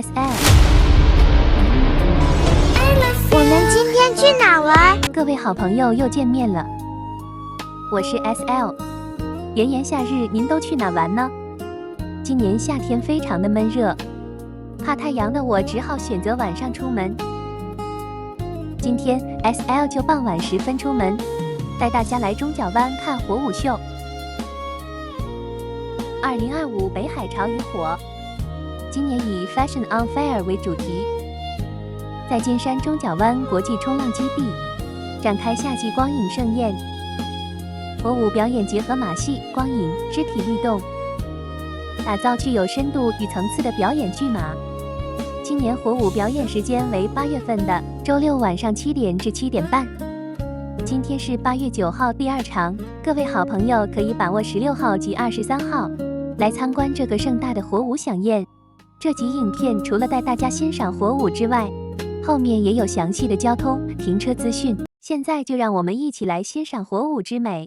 SL。我们今天去哪玩？各位好朋友又见面了，我是 SL。炎炎夏日，您都去哪玩呢？今年夏天非常的闷热，怕太阳的我只好选择晚上出门。今天 SL 就傍晚时分出门，带大家来中角湾看火舞秀。2025北海潮与火，今年以 Fashion on Fire 为主题，在金山中角湾国际冲浪基地展开夏季光影盛宴。火舞表演结合马戏、光影、肢体律动，打造具有深度与层次的表演剧码。今年火舞表演时间为8月份的周六晚上7点至7点半。今天是8月9号第2场，各位好朋友可以把握16号及23号来参观这个盛大的火舞飨宴。这集影片除了带大家欣赏火舞之外，后面也有详细的交通、停车资讯。现在就让我们一起来欣赏火舞之美。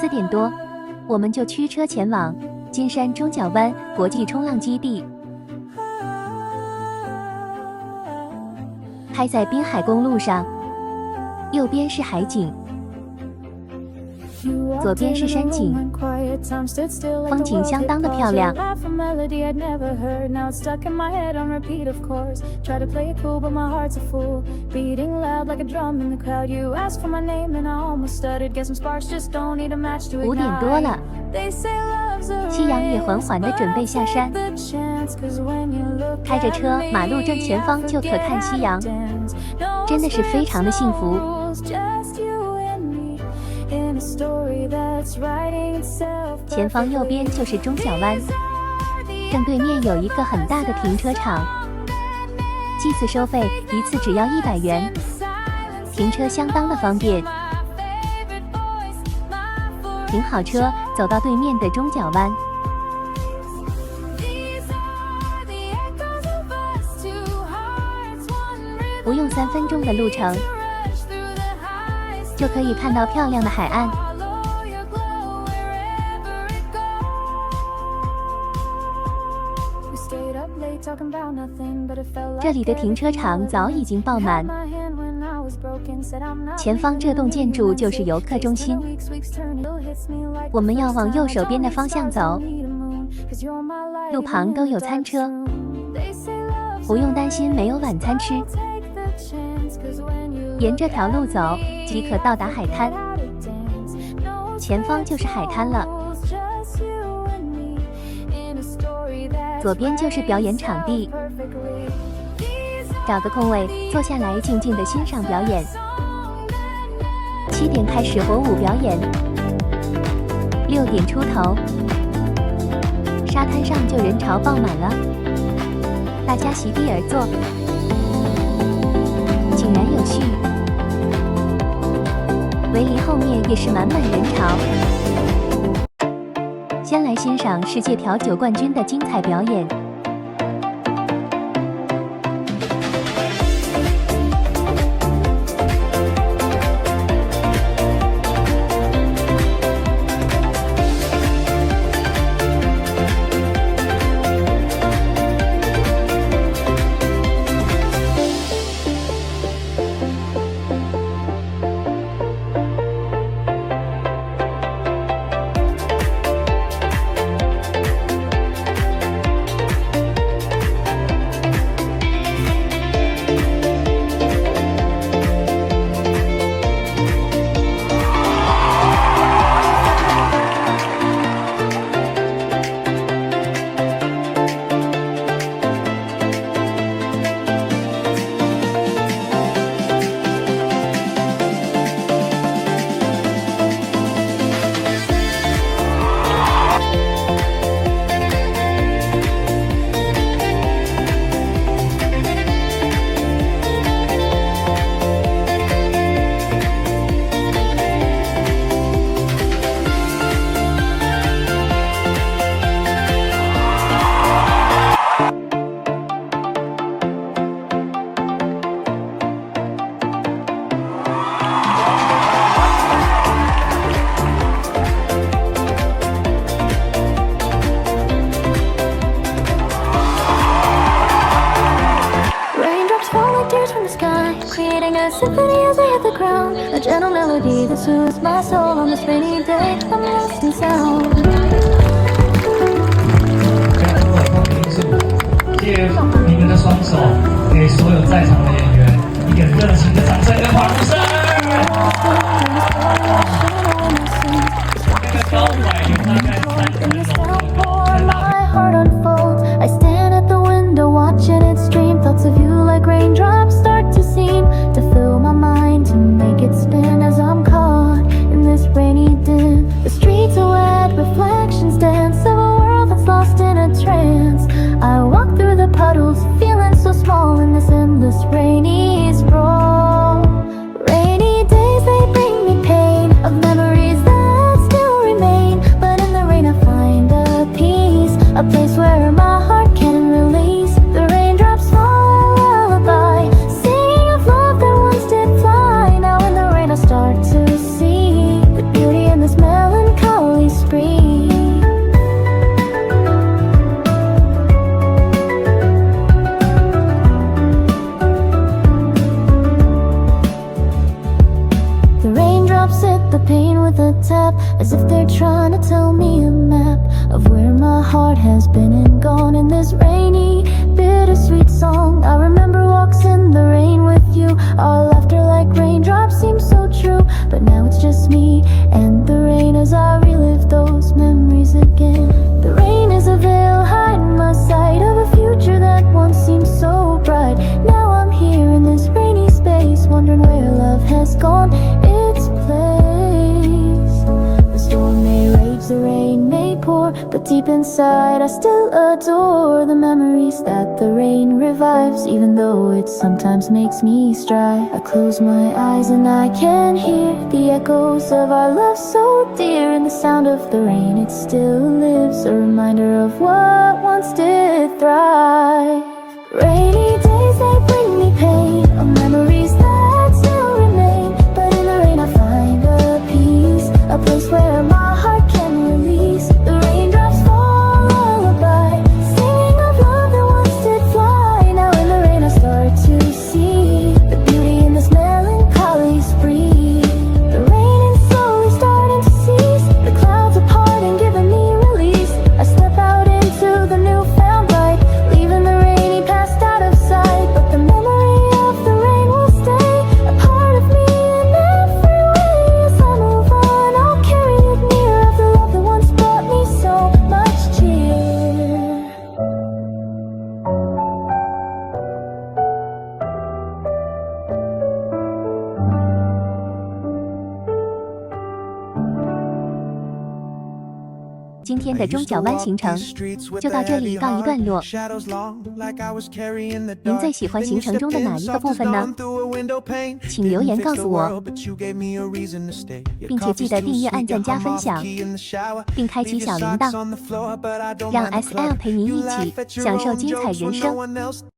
4点多，我们就驱车前往金山中角湾国际冲浪基地。开在滨海公路上，右边是海景，左边是山景，风景相当的漂亮。5点多了，夕阳也缓缓地准备下山。开着车，马路正前方就可看夕阳，真的是非常的幸福。前方右边就是中角湾，正对面有一个很大的停车场，祭祀收费一次只要100元，停车相当的方便。停好车，走到对面的中角湾。不用3分钟的路程，就可以看到漂亮的海岸。这里的停车场早已经爆满，前方这栋建筑就是游客中心。我们要往右手边的方向走，路旁都有餐车，不用担心没有晚餐吃。沿这条路走即可到达海滩，前方就是海滩了。左边就是表演场地，找个空位坐下来静静地欣赏表演。7点开始火舞表演，6点出头，沙滩上就人潮爆满了，大家席地而坐，井然有序。围篱后面也是满满人潮。先来欣赏世界调酒冠军的精彩表演。Symphony as I hit the ground, a gentle melody that soothes my soul on this rainy day. I'm lost in sound. 借你们的双手，给所有在场的演员一个热情的掌声跟欢呼声。这个高拐有大概3分钟。My heart unfolds. I stand at the window watching it stream. Thoughts of you like raindrops start to seem to fill my mind, to make it spin as I'm caught in this rainy din. The streets are wet, reflections dance of a world that's lost in a trance. I walk through the puddles, feeling so small in this endless rainy sprawl. Rain trying to tell me a map of where my heart has been and gone in this rainy, bittersweet song. I remember walks in the rain with you, our laughter like raindrops seems so true. But now it's just me and the rain as I relive those memories again. The rain is a veil hiding my sight of a future that once seemed so bright. Now I'm here in this rainy space, wondering where love has gone its place. The storm may rage, the rain may pour, but deep inside I still adore the memories that the rain revives, even though it sometimes makes me dry. I close my eyes and I can hear the echoes of our love so dear. In the sound of the rain it still lives, a reminder of what once did thrive. Rainy days, they bring me pain, of memories that still remain. But in the rain I find a peace, a place where my heart can release. The raindrops fall lullaby, singing of love that once did fly. Now in the rain I start to see the beauty in this melancholy spree. The rain is slowly starting to cease, the clouds are parting, giving me release. I step out into the newfound light, leaving the rainy past out of sight. But the memory of the rain will stay a part of me in every way. As I move on, I'll carry it near, of the love that once brought me so much cheer. 今天的中角湾行程就到这里告一段落。您最喜欢行程中的哪一个部分呢？请留言告诉我，并且记得订阅、按赞、加分享，并开启小铃铛，让 SL 陪您一起享受精彩人生。